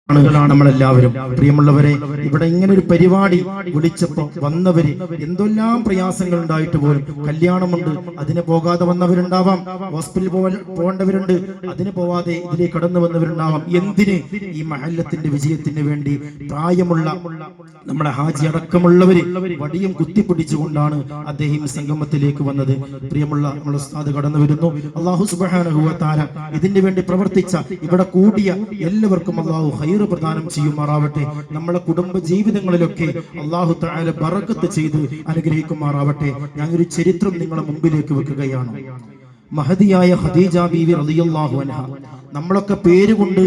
നമ്മളെല്ലാവരും. പ്രിയമുള്ളവരെ, ഇവിടെ ഇങ്ങനെ ഒരു പരിപാടി വിളിച്ചപ്പോൾ വന്നവര് എന്തെല്ലാം പ്രയാസങ്ങൾ ഉണ്ടായിട്ട് പോലും, കല്യാണമുണ്ട് അതിന് പോകാതെ വന്നവരുണ്ടാവാം, ഹോസ്പിറ്റലിൽ പോകേണ്ടവരുണ്ട് അതിന് പോവാതെ ഇതിലേക്ക് കടന്നു വന്നവരുണ്ടാവാം. എന്തിന്? ഈ മഹല്ലത്തിന്റെ വിജയത്തിന് വേണ്ടി പ്രായമുള്ള നമ്മുടെ ഹാജി അടക്കമുള്ളവര് വടിയും കുത്തിപ്പിടിച്ചുകൊണ്ടാണ് അദ്ദേഹം സംഗമത്തിലേക്ക് വന്നത്. പ്രിയമുള്ള നമ്മുടെ ഉസ്താദ് കടന്നു വരുന്നു. അല്ലാഹു സുബ്ഹാനഹു വ തആല ഇതിനു വേണ്ടി പ്രവർത്തിച്ച ഇവിടെ കൂടിയ എല്ലാവർക്കും അല്ലാഹു ഖൈർ പ്രദാനം ചെയ്യുമാറാവട്ടെ. നമ്മുടെ കുടുംബ ജീവിതങ്ങളിലൊക്കെ അല്ലാഹു തആല ബറക്കത്ത് ചെയ്ത് അനുഗ്രഹിക്കുമാറാവട്ടെ. ഞാനൊരു ചരിത്രം നിങ്ങളുടെ മുമ്പിലേക്ക് വെക്കുകയാണ്. മഹദിയായ ഖദീജ ബീവി റളിയല്ലാഹു അൻഹ, നമ്മളൊക്കെ പേരുകൊണ്ട്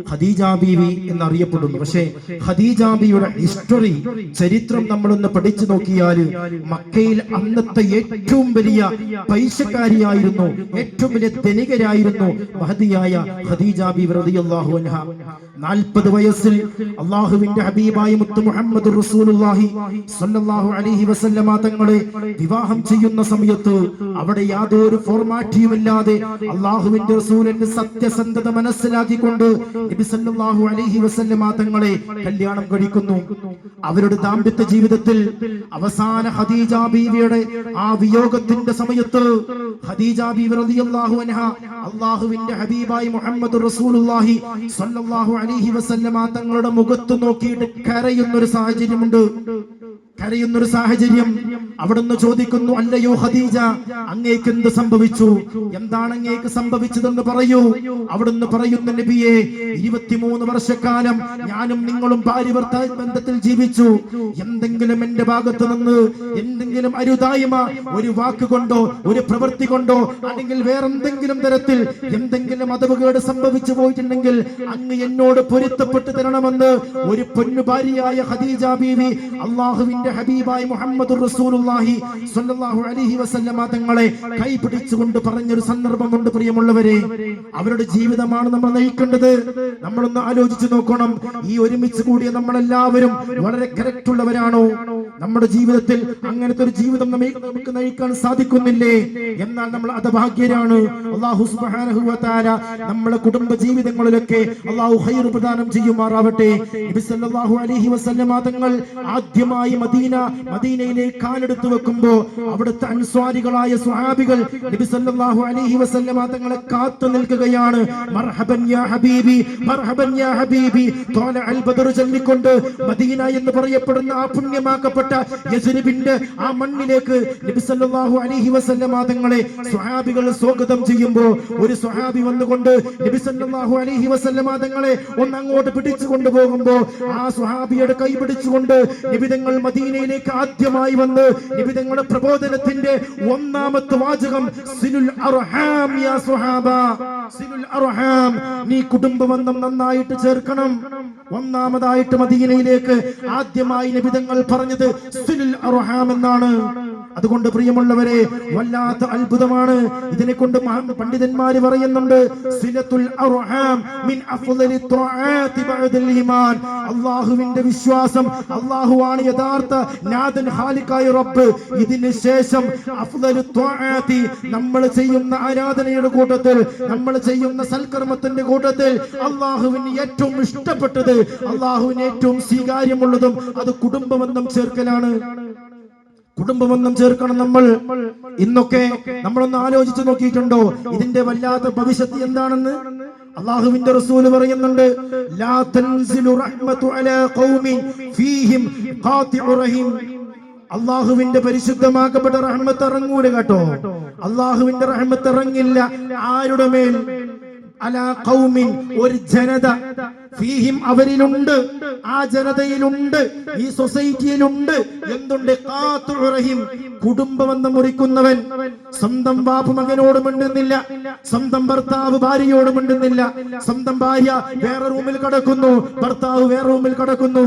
ഖദീജ ബീവി എന്നറിയപ്പെടുന്നു. പക്ഷേ ഖദീജ ബീവിയുടെ ഹിസ്റ്ററി, ചരിത്രം നമ്മളൊന്ന് പഠിച്ചു നോക്കിയാൽ മക്കയിൽ അന്നത്തെ ഏറ്റവും വലിയ പൈസക്കാരിയായിരുന്നു, ഏറ്റവും വലിയ ധനികരായിരുന്നു മഹദിയായ ഖദീജ ബീവി റളിയല്ലാഹു അൻഹ. 40 വയസ്സിൽ അല്ലാഹുവിന്റെ ഹബീബായ മുത്ത് മുഹമ്മദ് റസൂലുള്ളാഹി സ്വല്ലല്ലാഹു അലൈഹി വസല്ലമ തങ്ങളെ വിവാഹം ചെയ്യുന്ന സമയത്ത് അവിടെ യാതൊരു ഫോർമാലിറ്റിയുമില്ലാതെ അല്ലാഹുവിന്റെ റസൂലിന്റെ സത്യസന്ധത മനസ്സിലാക്കിക്കൊണ്ട് നബി സല്ലല്ലാഹു അലൈഹി വസല്ലമ തങ്ങളെ കല്യാണം കഴിക്കുന്നു. അവരുടെ ദാമ്പത്യ ജീവിതത്തിൽ അവസാന ഖദീജ ബീവിയുടെ ആ വിയോഗത്തിന്റെ സമയത്ത് ഖദീജ ബീവി റളിയല്ലാഹു അൻഹ അല്ലാഹുവിന്റെ ഹബീബായ മുഹമ്മദ് റസൂലുള്ളാഹി സ്വല്ലല്ലാഹു അലൈഹി വസല്ലമ തങ്ങളുടെ മുഖത്ത് നോക്കിയിട്ട് കരയുന്നൊരു സാഹചര്യമുണ്ട്. കരയുന്നൊരു സാഹചര്യം. അവിടുന്ന് ചോദിക്കുന്നു, അല്ലയോ ഖദീജ, അങ്ങേക്ക് എന്ത് സംഭവിച്ചു? എന്താണ് അങ്ങേക്ക് സംഭവിച്ചതെന്ന് പറയൂ. അവിടുന്ന് പറയുന്ന, നബിയെ, 23 വർഷക്കാലം ഞാനും നിങ്ങളും ഭാര്യ ഭർത്താവ് ബന്ധത്തിൽ ജീവിച്ചു. എന്തെങ്കിലും എന്റെ ഭാഗത്ത് നിന്ന് എന്തെങ്കിലും അരുതായ്മ, ഒരു വാക്ക് കൊണ്ടോ ഒരു പ്രവൃത്തി കൊണ്ടോ അല്ലെങ്കിൽ വേറെന്തെങ്കിലും തരത്തിൽ എന്തെങ്കിലും അതവുകേട് സംഭവിച്ചു പോയിട്ടുണ്ടെങ്കിൽ അങ്ങ് എന്നോട് പൊരുത്തപ്പെട്ടു തരണമെന്ന് ഒരു പൊന്നു ഭാര്യയായ ഖദീജ ബീവി അല്ലാഹുവിന്റെ ഹബീബായ മുഹമ്മദ് റസൂലുള്ളാഹി സ്വല്ലല്ലാഹു അലൈഹി വസല്ലമ തങ്ങളെ കൈപിടിച്ചുകൊണ്ട് പറഞ്ഞൊരു സന്ദർഭമുണ്ട്. പ്രിയമുള്ളവരെ, അവരുടെ ജീവിതമാണ് നമ്മൾ നയിക്കേണ്ടത്. നമ്മളൊന്ന് ആലോചിച്ച് നോക്കണം. ഈ ഒരുമിച്ച് കൂടിയ നമ്മളെല്ലാവരും വളരെ കറക്റ്റ് ഉള്ളവരാണോ? നമ്മുടെ ജീവിതത്തിൽ അങ്ങനത്തെ ഒരു ജീവിതം നമുക്ക് നയിക്കാൻ സാധിക്കുന്നില്ലേ? എന്നാൽ നമ്മൾ അദഭാഗ്യരാണ്. അല്ലാഹു സുബ്ഹാനഹു വ തആല നമ്മുടെ കുടുംബ ജീവിതങ്ങളിലൊക്കെ അല്ലാഹു ഖൈർ പ്രദാനം ചെയ്യുമാറാവട്ടെ. നബി സല്ലല്ലാഹു അലൈഹി വസല്ലമ തങ്ങൾ ആദ്യമായി മദീനയിലേക്ക് കാലെടുത്തു വെക്കുമ്പോൾ അവിടുത്തെ അൻസ്വാരികളായ സ്വഹാബികൾ നബി സല്ലല്ലാഹു അലൈഹി വസല്ലമ തങ്ങളെ കാത്തു നിൽക്കുകയാണ്. മർഹബൻ യാ ഹബീബി, മർഹബൻ യാ ഹബീബി, ത്വലഅൽ ബദർ ചൊല്ലിക്കൊണ്ട് മദീന എന്ന് പറയപ്പെടുന്ന ആ പുണ്യമാക്കപ്പെട്ട യസ്രിബിന്റെ ആ മണ്ണിലേക്ക് നബി സല്ലല്ലാഹു അലൈഹി വസല്ലമ തങ്ങളെ സ്വഹാബികൾ സ്വാഗതം ചെയ്യുമ്പോൾ ഒരു സ്വഹാബി വന്നുകൊണ്ട് നബി സല്ലല്ലാഹു അലൈഹി വസല്ലമ തങ്ങളെ ഒന്ന് അങ്ങോട്ട് പിടിച്ചു കൊണ്ടുപോകുമ്പോൾ ആ സ്വഹാബിയുടെ കൈ പിടിച്ചുകൊണ്ട് നബി തങ്ങൾ മദീനയിലേക്ക് ആദ്യമായി വന്ന് നബി തങ്ങളുടെ പ്രബോധനത്തിന്റെ ഒന്നാമത്തെ വാചകം സിലുൽ അർഹാം യാ സ്വഹാബ, സിലുൽ അർഹാം, നീ കുടുംബബന്ധം നന്നായിട്ട് ചേർക്കണം. ഒന്നാമതായിട്ട് മദീനയിലേക്ക് ആദ്യമായി നബി തങ്ങൾ പറഞ്ഞത് സിലുൽ അർഹാം എന്നാണ്. അതുകൊണ്ട് പ്രിയമുള്ളവരെ, വല്ലാത്ത അത്ഭുതമാണ്. ഇതിനെ കൊണ്ട് പണ്ഡിതന്മാര് പറയുന്നുണ്ട്, സിലത്തുൽ അർഹാം മിൻ അഫ്ളലി ത്വആത്തി ബഅദൽ ഈമാൻ. അല്ലാഹുവിന്റെ വിശ്വാസം, അല്ലാഹുവാണ് യഥാർത്ഥ നാഥൻ, ഖാലിഖായ റബ്ബ്. ഇതിന് ശേഷം അഫ്ളലു ത്വആത്തി, നമ്മൾ ചെയ്യുന്ന ആരാധനയുടെ കൂട്ടത്തിൽ, നമ്മൾ ചെയ്യുന്ന സൽക്കർമ്മത്തിന്റെ കൂട്ടത്തിൽ അല്ലാഹുവിന് ഏറ്റവും ഇഷ്ടപ്പെട്ടത്, അല്ലാഹുവിന് ഏറ്റവും സ്വീകാര്യമുള്ളതും അത് കുടുംബബന്ധം ചേർക്കലാണ്. കുടുംബബന്ധം ചേർക്കണം നമ്മൾ. ഇന്നൊക്കെ നമ്മളൊന്ന് ആലോചിച്ച് നോക്കിയിട്ടുണ്ടോ ഇതിന്റെ വല്ലാത്ത ഭവിഷ്യത്ത് എന്താണെന്ന്? അല്ലാഹുവിന്റെ റസൂൽ പറയുന്നുണ്ട്, ലാ തൻസിലു റഹ്മതു അലാ ഖൗമിൻ ഫീഹിം ഖാതിഉ റഹീം. അല്ലാഹുവിന്റെ പരിശുദ്ധമാക്കപ്പെട്ട റഹ്മത്ത് ഇറങ്ങൂല കേട്ടോ. അല്ലാഹുവിന്റെ റഹ്മത്ത് ഇറങ്ങില്ല ആരുടെ മേൽ? അലാ ഖൗമിൻ, ഒരു ജനത, ഫീഹിം, അവരിലുണ്ട്, ആ ജനതയിലുണ്ട്, ഈ സൊസൈറ്റിയിലുണ്ട് എന്തുണ്ട്? ഖാതിഉ റഹീം, കുടുംബബന്ധം മുറിക്കുന്നവൻ. സ്വന്തം ബാപ്പു മകനോട് മിണ്ടുന്നില്ല, സ്വന്തം ഭർത്താവ് ഭാര്യയോട് മിണ്ടുന്നില്ല, സ്വന്തം ഭാര്യ വേറെ റൂമിൽ കിടക്കുന്നു, ഭർത്താവ് വേറെ റൂമിൽ കിടക്കുന്നു.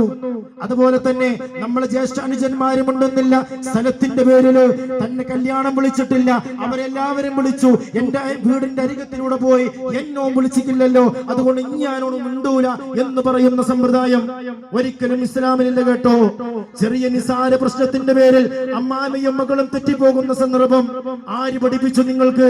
അതുപോലെ തന്നെ നമ്മളെ ജ്യേഷ്ഠ അനുജന്മാരും ഉണ്ടെന്നില്ല, സ്ഥലത്തിന്റെ പേരില് തന്നെ കല്യാണം വിളിച്ചിട്ടില്ല, അവരെല്ലാവരും വിളിച്ചു. എന്റെ വീടിന്റെ അരികത്തിലൂടെ പോയി എന്നോ വിളിച്ചിട്ടില്ലല്ലോ, അതുകൊണ്ട് ഞാനോട് മിണ്ടൂല എന്ന് പറയുന്ന സമ്പ്രദായം ഒരിക്കലും ഇസ്ലാമിലില്ല കേട്ടോ. ചെറിയ നിസാര പ്രശ്നത്തിന്റെ പേരിൽ അമ്മാമയും മകളും തെറ്റിപ്പോകുന്ന സന്ദർഭം ആര് പഠിപ്പിച്ചു നിങ്ങൾക്ക്?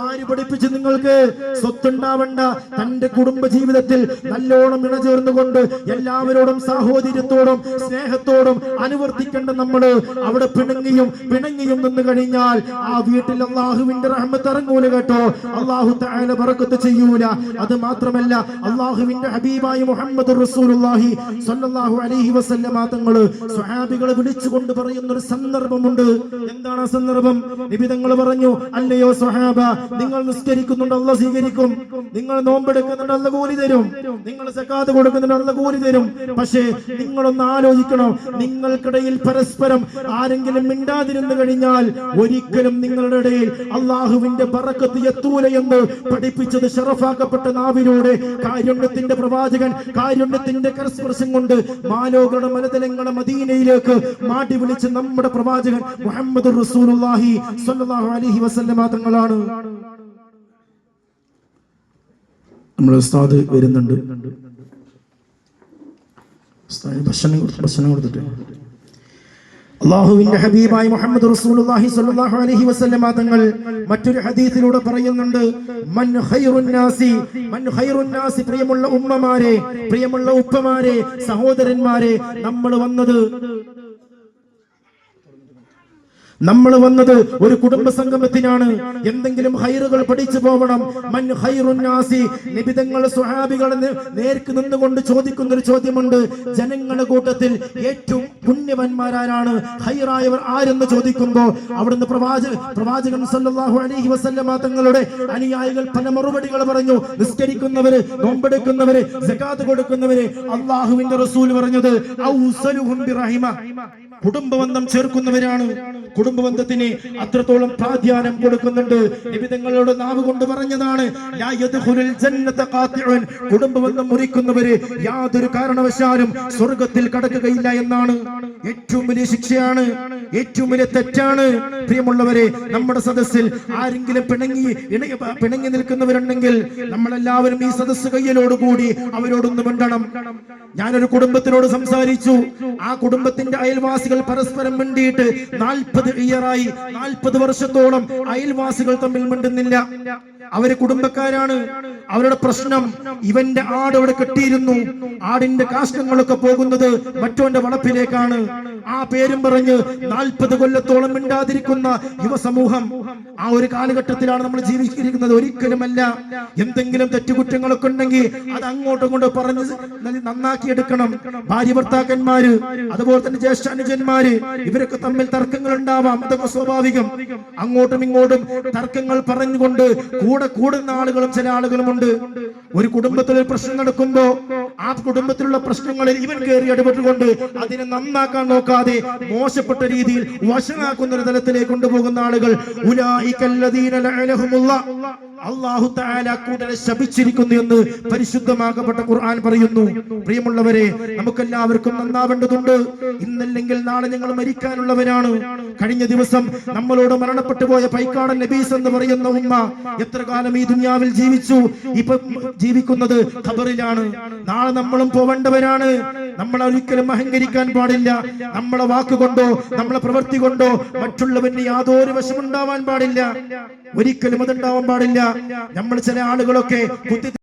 ആര് പഠിപ്പിച്ചു നിങ്ങൾക്ക്? സ്വത്തുണ്ടാവണ്ട, തന്റെ കുടുംബ ജീവിതത്തിൽ നല്ലോണം ഇണചേർന്നുകൊണ്ട് എല്ലാവരോടും സാഹോദര്യത്തോടും സ്നേഹത്തോടും അനുവർത്തിക്കേണ്ട നമ്മള് അവിടെ പിണങ്ങിയും നിന്ന് കഴിഞ്ഞാൽ ആ വീട്ടിൽ അള്ളാഹുവിന്റെ റഹ്മത്ത് ഇറങ്ങൂല കേട്ടോ. അള്ളാഹു തആല ബറക്കത്ത് ചെയ്യൂല. അത് മാത്രമല്ല, അള്ളാഹുവിന്റെ ഹബീബായ മുഹമ്മദ് റസൂലുള്ളാഹി സ്വല്ലല്ലാഹു അലൈഹി വസല്ലമ തങ്ങള് സ്വഹാബികളെ വിളിച്ചുകൊണ്ട് പറയുന്ന ഒരു സന്ദർഭമുണ്ട്. എന്താണ് ആ സന്ദർഭം? നബി തങ്ങൾ പറഞ്ഞു, അല്ലയോ സ്വഹാബ, നിങ്ങൾ നിസ്കരിക്കുന്നുണ്ട്, അള്ളാഹ് സ്വീകരിക്കും. നിങ്ങൾ നോമ്പെടുക്കുന്നുണ്ട്, അള്ളാഹ് കൂലി തരും. നിങ്ങൾ സക്കാത്ത് കൊടുക്കുന്നുണ്ട്, അള്ളാഹ് കൂലി തരും. പക്ഷേ നിങ്ങളൊന്ന് ആലോചിക്കണം, നിങ്ങൾക്കിടയിൽ പരസ്പരം ആരെങ്കിലും മിണ്ടാതിരുന്നു കഴിഞ്ഞാൽ ഒരിക്കലും നിങ്ങളുടെ ഇടയിൽ അള്ളാഹുവിന്റെ ബറക്കത്ത് എത്തൂല എന്ന് പഠിപ്പിച്ചത് ശറഫാക്കപ്പെട്ട നാവിലൂടെ കാരുണ്യത്തിന്റെ പ്രവാചകൻ കാരുണ്യത്തിന്റെ കരസ്പർശം കൊണ്ട് മാലോകളുടെ മലതലങ്ങളുടെ മദീനയിലേക്ക് മാടി വിളിച്ച് നമ്മുടെ പ്രവാചകൻ മുഹമ്മദ് റസൂലുള്ളാഹി സ്വല്ലല്ലാഹു അലൈഹി വസല്ലമ തങ്ങളാണ്. നമ്മുടെ ഉസ്താദ് വരുന്നുണ്ട്, ഭക്ഷണം കൊടുത്തിട്ട് അല്ലാഹുവിന്റെ ഹബീബായ മുഹമ്മദ് റസൂലുള്ളാഹി സ്വല്ലല്ലാഹു അലൈഹി വസല്ലമ തങ്ങൾ മറ്റൊരു ഹദീസിലൂടെ പറയുന്നുണ്ട്, മൻ ഖൈറുൻ നാസി, പ്രിയമുള്ള ഉമ്മമാരെ, പ്രിയമുള്ള ഉപ്പമാരെ, സഹോദരന്മാരെ, നമ്മൾ വന്നത് ഒരു കുടുംബ സംഗമത്തിനാണ്. എന്തെങ്കിലും ഹൈറുകൾ പഠിച്ചു പോകണം. മൻ ഖൈറുൻ നാസി, നിബിതങ്ങൾ സ്വഹാബികളെ നേർക്ക് നിന്നുകൊണ്ട് ചോദിക്കുന്ന ഒരു ചോദ്യമുണ്ട്. ജനങ്ങളുടെ കൂട്ടത്തിൽ ഏറ്റവും പുണ്യവന്മാരാരാണ്, ഹൈറായവർ ആരെന്ന് ചോദിക്കുമ്പോൾ അവിടുന്ന് പ്രവാചകൻ സല്ലല്ലാഹു അലൈഹി വസല്ലമ തങ്ങളുടെ അനുയായികൾ പല മറുപടികൾ പറഞ്ഞു. നിസ്കരിക്കുന്നവര്, നോമ്പെടുക്കുന്നവര്, സകാത്ത് കൊടുക്കുന്നവര്. അല്ലാഹുവിന്റെ റസൂൽ പറഞ്ഞത് ഔസലുഹും ബിറഹിമ, കുടുംബബന്ധം ചേർക്കുന്നവരാണ്. കുടുംബബന്ധത്തിന് അത്രത്തോളം പ്രാധാന്യം കൊടുക്കുന്നുണ്ട്. നബി തങ്ങളോട് നാവ് കൊണ്ട് പറഞ്ഞതാണ്, ലാ യദ്ഖുലുൽ ജന്നത ഖാതിഉൻ, കുടുംബബന്ധം മുറിക്കുന്നവര് യാതൊരു കാരണവശാലും സ്വർഗ്ഗത്തിൽ കടക്കുകയില്ല എന്നാണ്. ഏറ്റവും വലിയ ശിക്ഷയാണ്, ഏറ്റവും വലിയ തെറ്റാണ്. പ്രിയമുള്ളവരെ, നമ്മുടെ സദസ്സിൽ ആരെങ്കിലും പിണങ്ങി നിൽക്കുന്നവരുണ്ടെങ്കിൽ നമ്മളെല്ലാവരും ഈ സദസ്സ് കയ്യിലോടുകൂടി അവരോടൊന്ന് മിണ്ടണം. ഞാനൊരു കുടുംബത്തിനോട് സംസാരിച്ചു. ആ കുടുംബത്തിന്റെ അയൽവാസികൾ പരസ്പരം മിണ്ടിയിട്ട് 40 ഇയറായി, 40 വർഷത്തോളം അയൽവാസികൾ തമ്മിൽ മിണ്ടുന്നില്ല. അവര് കുടുംബക്കാരാണ്. അവരുടെ പ്രശ്നം, ഇവന്റെ ആട് അവിടെ കെട്ടിയിരുന്നു, ആടിന്റെ കാഷ്ടങ്ങളൊക്കെ പോകുന്നത് മറ്റോന്റെ വളപ്പിലേക്കാണ്. ആ പേരും പറഞ്ഞ് 40 കൊല്ലത്തോളം മിണ്ടാതിരിക്കുന്ന യുവസമൂഹം. ആ ഒരു കാലഘട്ടത്തിലാണ് നമ്മൾ ജീവിച്ചിരിക്കുന്നത്. ഒരിക്കലുമല്ല. എന്തെങ്കിലും തെറ്റുകുറ്റങ്ങളൊക്കെ ഉണ്ടെങ്കിൽ അത് അങ്ങോട്ടും ഇങ്ങോട്ടും പറഞ്ഞ് നന്നാക്കിയെടുക്കണം. ഭാര്യ ഭർത്താക്കന്മാര്, അതുപോലെ തന്നെ ജ്യേഷ്ഠ അനുജന്മാര്, ഇവരൊക്കെ തമ്മിൽ തർക്കങ്ങൾ ഉണ്ടാവാം, അതൊക്കെ സ്വാഭാവികം. അങ്ങോട്ടും ഇങ്ങോട്ടും തർക്കങ്ങൾ പറഞ്ഞുകൊണ്ട് കൂടുന്ന ആളുകളും ചില ആളുകളുമുണ്ട്. ഒരു കുടുംബത്തിൽ ഒരു പ്രശ്നം നടക്കുമ്പോ ആ കുടുംബത്തിലുള്ള പ്രശ്നങ്ങളിൽ ഇവൻ കയറി ഇടപെട്ടുകൊണ്ട് അതിനെ നന്നാക്കാൻ നോക്കാതെ മോശപ്പെട്ട രീതിയിൽ വശനാക്കുന്ന ഒരു തലത്തിലേക്ക് കൊണ്ടുപോകുന്ന ആളുകൾ ഉലൈകല്ലദീന ലഅനഹുമുല്ലാഹ്, അല്ലാഹു തആല കൂട്ടരെ ശപിച്ചിരിക്കുന്നു എന്ന് പരിശുദ്ധമാക്കപ്പെട്ട ഖുർആൻ പറയുന്നു. പ്രിയമുള്ളവരെ, നമുക്കെല്ലാവർക്കും നന്നാവേണ്ടതുണ്ട്. ഇന്നല്ലെങ്കിൽ നാളെ ഞങ്ങൾ മരിക്കാനുള്ളവരാണ്. കഴിഞ്ഞ ദിവസം നമ്മളോട് മരണപ്പെട്ടു പോയ പൈക്കാടൻ നബീസ് എന്ന് പറയുന്ന ഉമ്മ എത്ര കാലം ഈ ദുനിയാവിൽ ജീവിച്ചു. ഇപ്പൊ ജീവിക്കുന്നത് ഖബറിലാണ്. നാളെ നമ്മളും പോവേണ്ടവരാണ്. നമ്മൾ ഒരിക്കലും അഹങ്കരിക്കാൻ പാടില്ല. നമ്മളെ വാക്കുകൊണ്ടോ നമ്മളെ പ്രവൃത്തി കൊണ്ടോ മറ്റുള്ളവന് യാതൊരു വശമുണ്ടാവാൻ പാടില്ല. ഒരിക്കലും അതുണ്ടാവാൻ പാടില്ല. നമ്മൾ ചില ആളുകളൊക്കെ